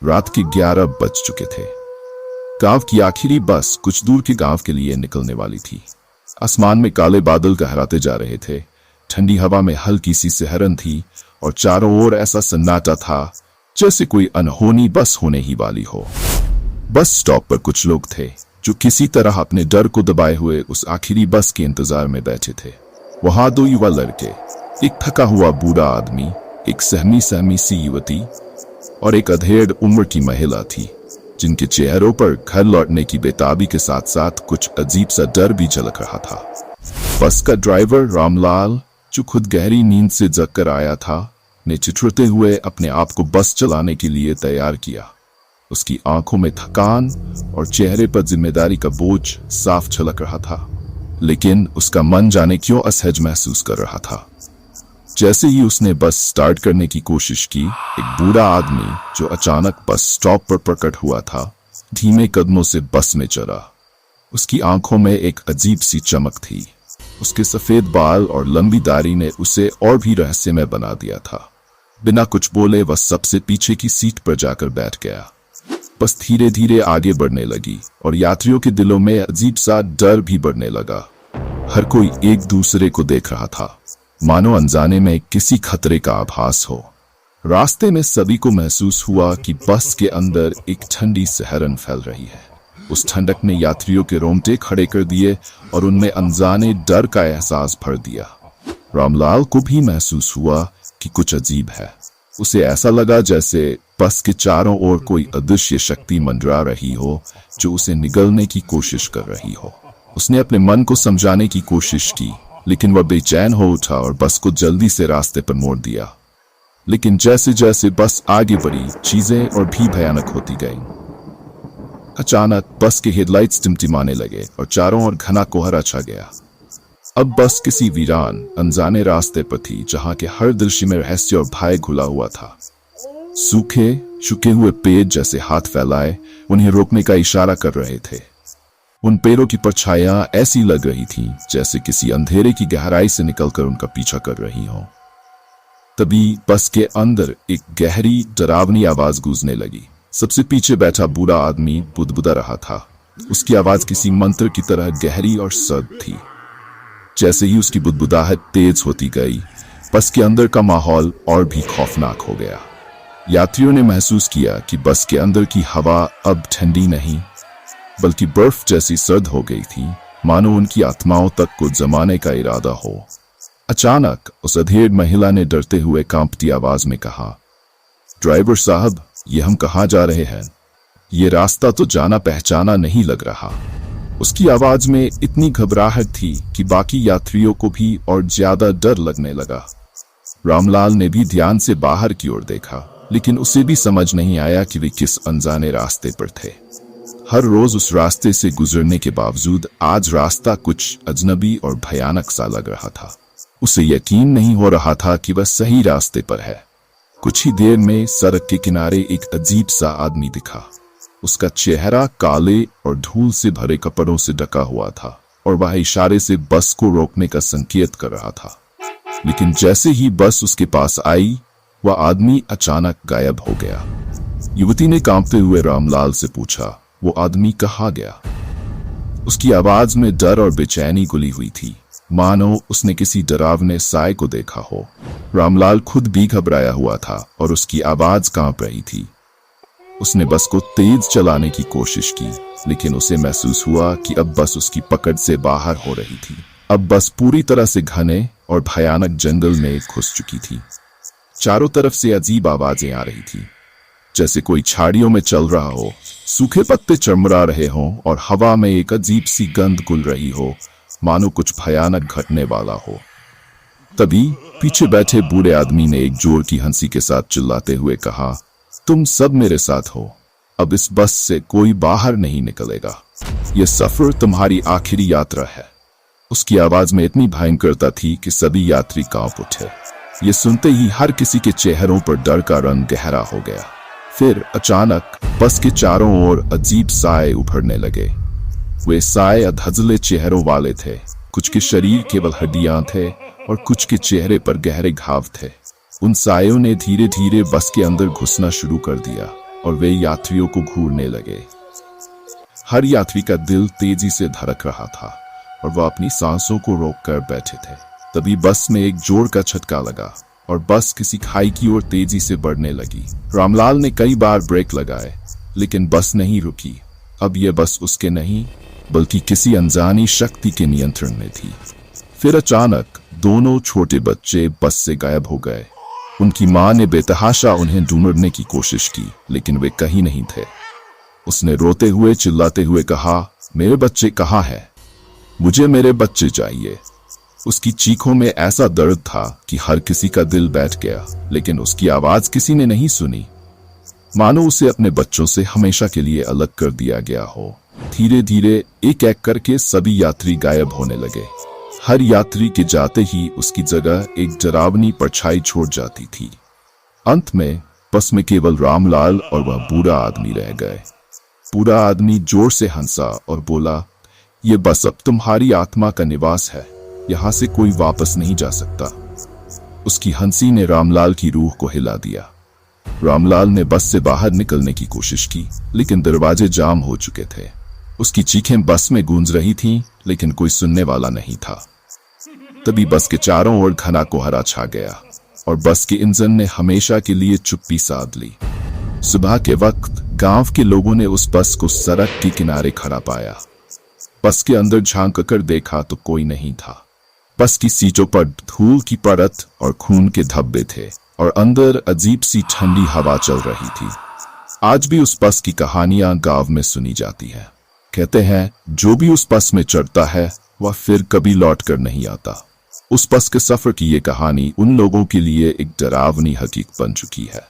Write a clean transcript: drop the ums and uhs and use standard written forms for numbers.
रात के 11 बज चुके थे। गांव की आखिरी बस कुछ दूर के गांव के लिए निकलने वाली थी। आसमान में काले बादल गहराते जा रहे थे, ठंडी हवा में हल्की सी सिहरन थी और चारों ओर ऐसा सन्नाटा था जैसे कोई अनहोनी बस होने ही वाली हो। बस स्टॉप पर कुछ लोग थे जो किसी तरह अपने डर को दबाए हुए उस आखिरी बस के इंतजार में बैठे थे। वहां दो युवा लड़के, एक थका हुआ बूढ़ा आदमी, एक सहमी सहमी सी युवती और एक अधेड़ उम्र की महिला थी, जिनके चेहरों पर घर लौटने की बेताबी के साथ साथ कुछ अजीब सा डर भी झलक रहा था। बस का ड्राइवर रामलाल, जो खुद गहरी नींद से जग कर आया था, ने चिटचिटाते हुए अपने आप को बस चलाने के लिए तैयार किया। उसकी आंखों में थकान और चेहरे पर जिम्मेदारी का बोझ साफ झलक रहा था, लेकिन उसका मन जाने क्यों असहज महसूस कर रहा था। जैसे ही उसने बस स्टार्ट करने की कोशिश की, एक बूढ़ा आदमी जो अचानक बस स्टॉप पर प्रकट हुआ था, धीमे कदमों से बस में चढ़ा। उसकी आंखों में एक अजीब सी चमक थी। उसके सफेद बाल और लंबी दाढ़ी ने उसे और भी रहस्यमय बना दिया था। बिना कुछ बोले वह सबसे पीछे की सीट पर जाकर बैठ गया। बस धीरे धीरे आगे बढ़ने लगी और यात्रियों के दिलों में अजीब सा डर भी बढ़ने लगा। हर कोई एक दूसरे को देख रहा था, मानो अनजाने में किसी खतरे का आभास हो। रास्ते में सभी को महसूस हुआ कि बस के अंदर एक ठंडी सिहरन फैल रही है। उस ठंडक ने यात्रियों के रोंगटे खड़े कर दिए और उनमें अनजाने डर का एहसास भर दिया। रामलाल को भी महसूस हुआ कि कुछ अजीब है। उसे ऐसा लगा जैसे बस के चारों ओर कोई अदृश्य शक्ति मंडरा रही हो, जो उसे निगलने की कोशिश कर रही हो। उसने अपने मन को समझाने की कोशिश की, लेकिन वह बेचैन हो उठा और बस को जल्दी से रास्ते पर मोड़ दिया। लेकिन जैसे जैसे बस आगे बढ़ी, चीजें और भी भयानक होती गईं। अचानक बस के हेडलाइट्स टिमटिमाने लगे और चारों ओर घना कोहरा छा गया। अब बस किसी वीरान अनजाने रास्ते पर थी, जहां के हर दृश्य में रहस्य और भय घुला हुआ था। सूखे झुके हुए पेड़ जैसे हाथ फैलाए उन्हें रोकने का इशारा कर रहे थे। उन पेड़ों की परछाइयां ऐसी लग रही थीं जैसे किसी अंधेरे की गहराई से निकलकर उनका पीछा कर रही हो। तभी बस के अंदर एक गहरी डरावनी आवाज गूंजने लगी। सबसे पीछे बैठा बूढ़ा आदमी बुदबुदा रहा था। उसकी आवाज किसी मंत्र की तरह गहरी और सर्द थी। जैसे ही उसकी बुदबुदाहट तेज होती गई, बस के अंदर का माहौल और भी खौफनाक हो गया। यात्रियों ने महसूस किया कि बस के अंदर की हवा अब ठंडी नहीं, बल्कि बर्फ जैसी सर्द हो गई थी, मानो उनकी आत्माओं तक को जमाने का इरादा हो। अचानक उस अधेड़ महिला ने डरते हुए कांपती आवाज में कहा, ड्राइवर साहब, ये हम कहाँ जा रहे हैं? ये रास्ता तो जाना पहचाना नहीं लग रहा। उसकी आवाज में इतनी घबराहट थी कि बाकी यात्रियों को भी और ज्यादा डर लगने लगा। रामलाल ने भी ध्यान से बाहर की ओर देखा, लेकिन उसे भी समझ नहीं आया कि वे किस अनजाने रास्ते पर थे। हर रोज उस रास्ते से गुजरने के बावजूद आज रास्ता कुछ अजनबी और भयानक सा लग रहा था। उसे यकीन नहीं हो रहा था कि वह सही रास्ते पर है। कुछ ही देर में सड़क के किनारे एक अजीब सा आदमी दिखा। उसका चेहरा काले और धूल से भरे कपड़ों से ढका हुआ था और वह इशारे से बस को रोकने का संकेत कर रहा था। लेकिन जैसे ही बस उसके पास आई, वह आदमी अचानक गायब हो गया। युवती ने कांपते हुए रामलाल से पूछा, वो आदमी कहाँ गया? उसकी आवाज में डर और बेचैनी घुली हुई थी, मानो उसने किसी डरावने साए को देखा हो। रामलाल खुद भी घबराया हुआ था और उसकी आवाज कांप रही थी। उसने बस को तेज चलाने की कोशिश की, लेकिन उसे महसूस हुआ कि अब बस उसकी पकड़ से बाहर हो रही थी। अब बस पूरी तरह से घने और भयानक जंगल में घुस चुकी थी। चारों तरफ से अजीब आवाजें आ रही थी, जैसे कोई झाड़ियों में चल रहा हो, सूखे पत्ते चमरा रहे हों और हवा में एक अजीब सी गंध घुल रही हो, मानो कुछ भयानक घटने वाला हो। तभी पीछे बैठे बूढ़े आदमी ने एक जोर की हंसी के साथ चिल्लाते हुए कहा, तुम सब मेरे साथ हो। अब इस बस से कोई बाहर नहीं निकलेगा। यह सफर तुम्हारी आखिरी यात्रा है। उसकी आवाज में इतनी भयंकरता थी कि सभी यात्री कांप उठे। ये सुनते ही हर किसी के चेहरों पर डर का रंग गहरा हो गया। फिर अचानक बस के चारों ओर अजीब साए उभरने लगे। वे साए अधजले चेहरों वाले थे। कुछ के शरीर केवल हड्डियां थे और कुछ के चेहरे पर गहरे घाव थे। उन सायों ने धीरे धीरे बस के अंदर घुसना शुरू कर दिया। और वे यात्रियों को घूरने लगे। हर यात्री का दिल तेजी से धड़क रहा था और वह अपनी सांसों को रोककर बैठे थे। तभी बस में एक जोर का झटका लगा और बस किसी खाई की ओर तेजी से बढ़ने लगी। रामलाल ने कई बार ब्रेक लगाए, लेकिन बस नहीं रुकी। अब यह बस उसके नहीं, बल्कि किसी अनजानी शक्ति के नियंत्रण में थी। फिर अचानक दोनों छोटे बच्चे बस से गायब हो गए। उनकी मां ने बेतहाशा उन्हें ढूंढने की कोशिश की, लेकिन वे कहीं नहीं थे। उसने रोते हुए चिल्लाते हुए कहा, मेरे बच्चे कहाँ हैं? मुझे मेरे बच्चे चाहिए। उसकी चीखों में ऐसा दर्द था कि हर किसी का दिल बैठ गया, लेकिन उसकी आवाज किसी ने नहीं सुनी, मानो उसे अपने बच्चों से हमेशा के लिए अलग कर दिया गया हो। धीरे धीरे एक एक करके सभी यात्री गायब होने लगे। हर यात्री के जाते ही उसकी जगह एक डरावनी परछाई छोड़ जाती थी। अंत में बस में केवल रामलाल और वह बूढ़ा आदमी रह गए। बूढ़ा आदमी जोर से हंसा और बोला, ये बस अब तुम्हारी आत्मा का निवास है, यहां से कोई वापस नहीं जा सकता। उसकी हंसी ने रामलाल की रूह को हिला दिया। रामलाल ने बस से बाहर निकलने की कोशिश की, लेकिन दरवाजे जाम हो चुके थे। उसकी चीखें बस में गूंज रही थीं, लेकिन कोई सुनने वाला नहीं था। तभी बस के चारों ओर घना कोहरा छा गया और बस के इंजन ने हमेशा के लिए चुप्पी साध ली। सुबह के वक्त गांव के लोगों ने उस बस को सड़क के किनारे खड़ा पाया। बस के अंदर झांक कर देखा तो कोई नहीं था। बस की सीटों पर धूल की परत और खून के धब्बे थे और अंदर अजीब सी ठंडी हवा चल रही थी। आज भी उस बस की कहानियां गांव में सुनी जाती है। कहते हैं जो भी उस बस में चढ़ता है वह फिर कभी लौट कर नहीं आता। उस बस के सफर की ये कहानी उन लोगों के लिए एक डरावनी हकीकत बन चुकी है।